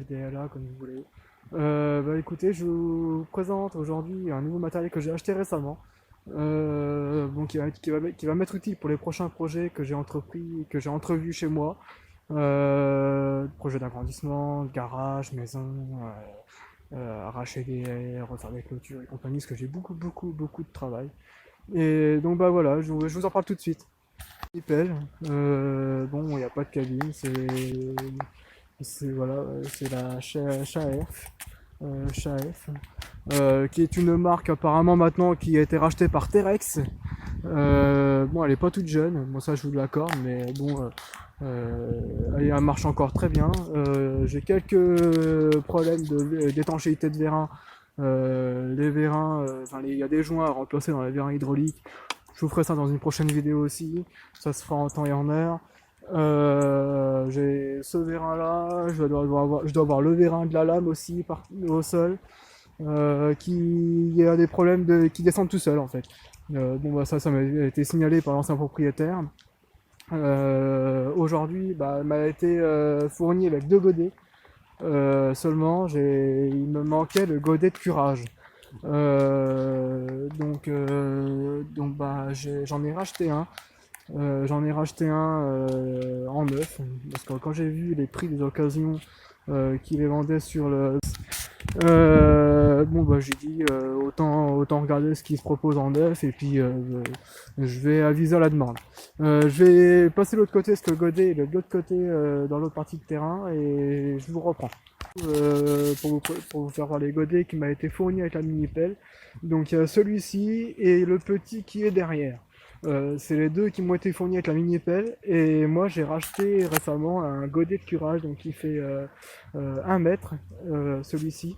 DLA, comme vous voulez. Bah écoutez, je vous présente aujourd'hui un nouveau matériel que j'ai acheté récemment. Bon, qui va m'être utile pour les prochains projets que j'ai entrepris, que j'ai entrevus chez moi. Projet d'agrandissement, de garage, maison, arracher des haies, refaire des clôtures et compagnie, parce que j'ai beaucoup de travail. Et donc bah voilà, je vous en parle tout de suite. Pelle, bon, il n'y a pas de cabine, voilà, c'est la Chaef, Chaef, qui est une marque apparemment maintenant qui a été rachetée par Terex. Bon, elle est pas toute jeune, bon ça je vous l'accorde, mais bon, elle marche encore très bien. J'ai quelques problèmes d'étanchéité de vérin. Les vérins, il y a des joints à remplacer dans les vérins hydrauliques. Je vous ferai ça dans une prochaine vidéo aussi. Ça se fera en temps et en heure. J'ai ce vérin là, je dois avoir le vérin de la lame aussi au sol, qui a des problèmes qui descendent tout seul en fait. Bon bah ça m'a été signalé par l'ancien propriétaire. Aujourd'hui, bah, m'a été fourni avec 2 godets. Seulement, il me manquait le godet de curage. Donc bah, j'en ai racheté un. En neuf, parce que quand j'ai vu les prix des occasions qui les vendaient sur le... bon bah j'ai dit autant regarder ce qui se propose en neuf et puis je vais aviser à la demande. Je vais passer de l'autre côté, parce que le godet il est de l'autre côté dans l'autre partie de terrain, et je vous reprends. Pour vous faire voir les godets qui m'a été fourni avec la mini-pelle. Donc il y a celui-ci et le petit qui est derrière. C'est les deux qui m'ont été fournis avec la mini-pelle, et moi j'ai racheté récemment un godet de curage donc qui fait 1 mètre, celui-ci.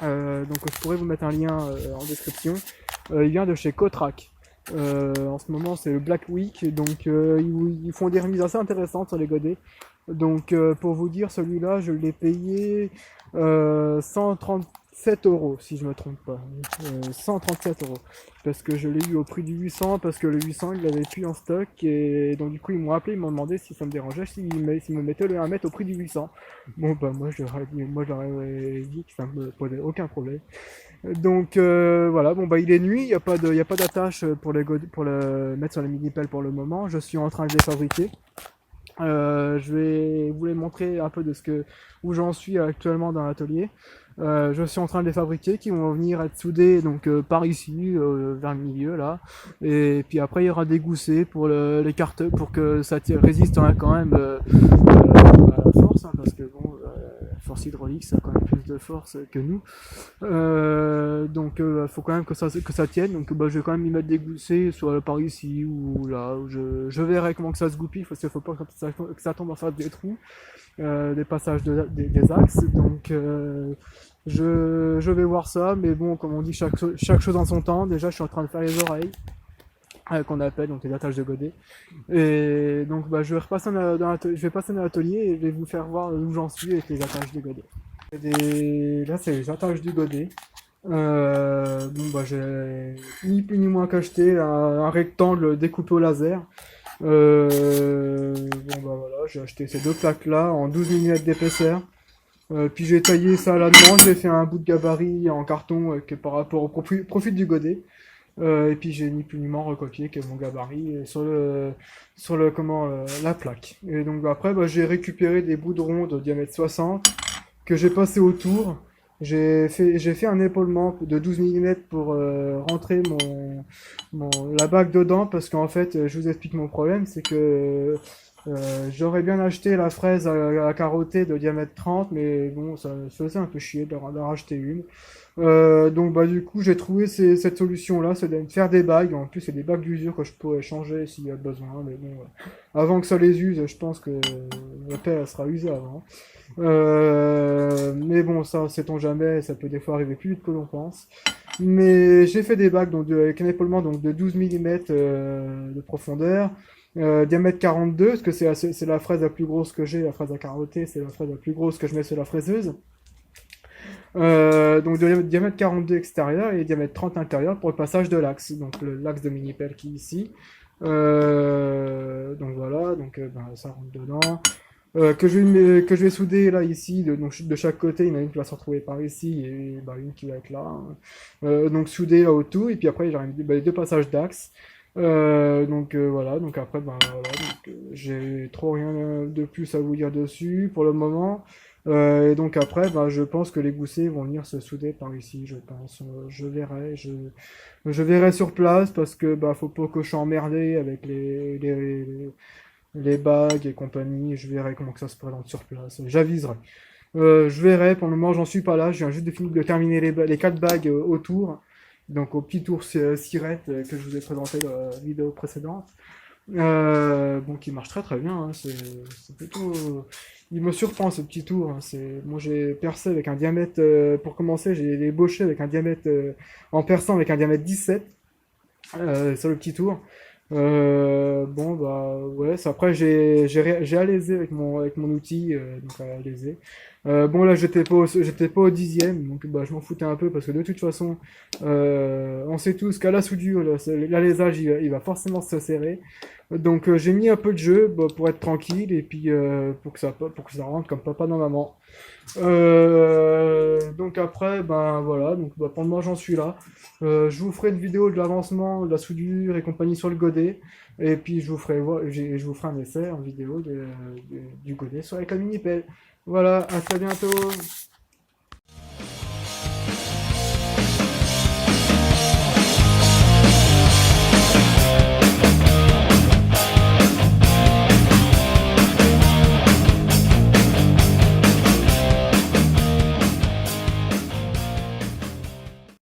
Donc je pourrais vous mettre un lien en description. Il vient de chez Kotrak. En ce moment c'est le Black Week, donc ils font des remises assez intéressantes sur les godets. Donc pour vous dire, celui-là je l'ai payé 137 € si je me trompe pas. 137 €. Parce que je l'ai eu au prix du 800, parce que le 800 il l'avait plus en stock, et donc du coup ils m'ont appelé, ils m'ont demandé si ça me dérangeait, s'ils me mettaient le 1 mètre au prix du 800. Bon bah moi je leur ai dit que ça me posait aucun problème. Donc voilà, bon bah il est nuit, y a pas d'attache pour pour le mettre sur la mini-pelle pour le moment. Je suis en train de les fabriquer. Je vais vous les montrer un peu où j'en suis actuellement dans l'atelier. Je suis en train de les fabriquer, qui vont venir être soudés donc par ici, vers le milieu là. Et puis après il y aura des goussets pour les cartes, pour que ça résiste quand même à la force, hein, parce que bon, force hydraulique ça a quand même plus de force que nous. Donc faut quand même que ça tienne. Donc bah, je vais quand même y mettre des goussets, soit par ici ou là. Où je verrai comment que ça se goupille, parce qu'il faut pas que ça tombe en face des trous, des passages des axes. Donc je vais voir ça, mais bon, comme on dit, chaque chose en son temps. Déjà, je suis en train de faire les oreilles, qu'on appelle donc les attaches de godet. Et donc bah, je vais passer dans l'atelier et je vais vous faire voir où j'en suis avec les attaches de godet. Là, c'est les attaches du godet. Bon bah j'ai ni plus ni moins qu'acheté un rectangle découpé au laser. Bon bah voilà, j'ai acheté ces 2 plaques là en 12 mm d'épaisseur. Puis j'ai taillé ça à la demande, j'ai fait un bout de gabarit en carton par rapport au profil du godet. Et puis j'ai ni plus ni moins recopié que mon gabarit sur le la plaque. Et donc après bah, j'ai récupéré des bouts de rond de diamètre 60 que j'ai passé autour. J'ai fait un épaulement de 12 mm pour rentrer la bague dedans, parce qu'en fait, je vous explique mon problème, c'est que j'aurais bien acheté la fraise à carotter de diamètre 30, mais bon, ça me faisait un peu chier d'en racheter une. Donc bah du coup, j'ai trouvé cette solution-là, c'est de faire des bagues. En plus, c'est des bagues d'usure que je pourrais changer s'il y a besoin, mais bon, avant que ça les use, je pense que la paire elle sera usée avant. Mais bon, ça, sait-on jamais, ça peut des fois arriver plus vite que l'on pense. Mais j'ai fait des bagues donc, avec un épaulement donc, de 12 mm de profondeur, diamètre 42, parce que c'est la fraise la plus grosse que j'ai, la fraise à carotter, c'est la fraise la plus grosse que je mets sur la fraiseuse. Donc de diamètre 42 extérieur et diamètre 30 intérieur pour le passage de l'axe, donc l'axe de mini-pelle qui est ici. Donc voilà, donc ben, ça rentre dedans. que je vais souder là ici, donc de chaque côté, il y en a une qui va se retrouver par ici et bah, une qui va être là, hein. Donc souder là autour, et puis après j'aurai les deux passages d'axe. Voilà, donc après, ben voilà, donc, j'ai trop rien de plus à vous dire dessus pour le moment. Et donc après, ben, je pense que les goussets vont venir se souder par ici, je pense. Je verrai sur place parce que bah faut pas que je sois emmerdé avec les bagues et compagnie. Je verrai comment que ça se présente sur place. J'aviserai. Je verrai, pour le moment j'en suis pas là, je viens juste de terminer les 4 bagues autour. Donc au petit tour sirette que je vous ai présenté dans la vidéo précédente. Bon, qui marche très très bien, hein, c'est plutôt... Il me surprend ce petit tour, hein, moi j'ai percé avec un diamètre, pour commencer j'ai ébauché avec un diamètre, en perçant avec un diamètre 17 sur le petit tour. Bon bah ouais, après j'ai alésé avec mon outil, donc à alaiser. Bon là j'étais pas au dixième, donc bah je m'en foutais un peu parce que de toute façon on sait tous qu'à la soudure l'alésage il va forcément se serrer. Donc j'ai mis un peu de jeu bah, pour être tranquille et puis pour que ça rentre comme papa dans maman. Donc après, ben voilà, donc bah, pour le moment j'en suis là. Je vous ferai une vidéo de l'avancement, de la soudure et compagnie sur le godet. Et puis je vous ferai un essai en vidéo du godet avec la mini pelle. Voilà, à très bientôt.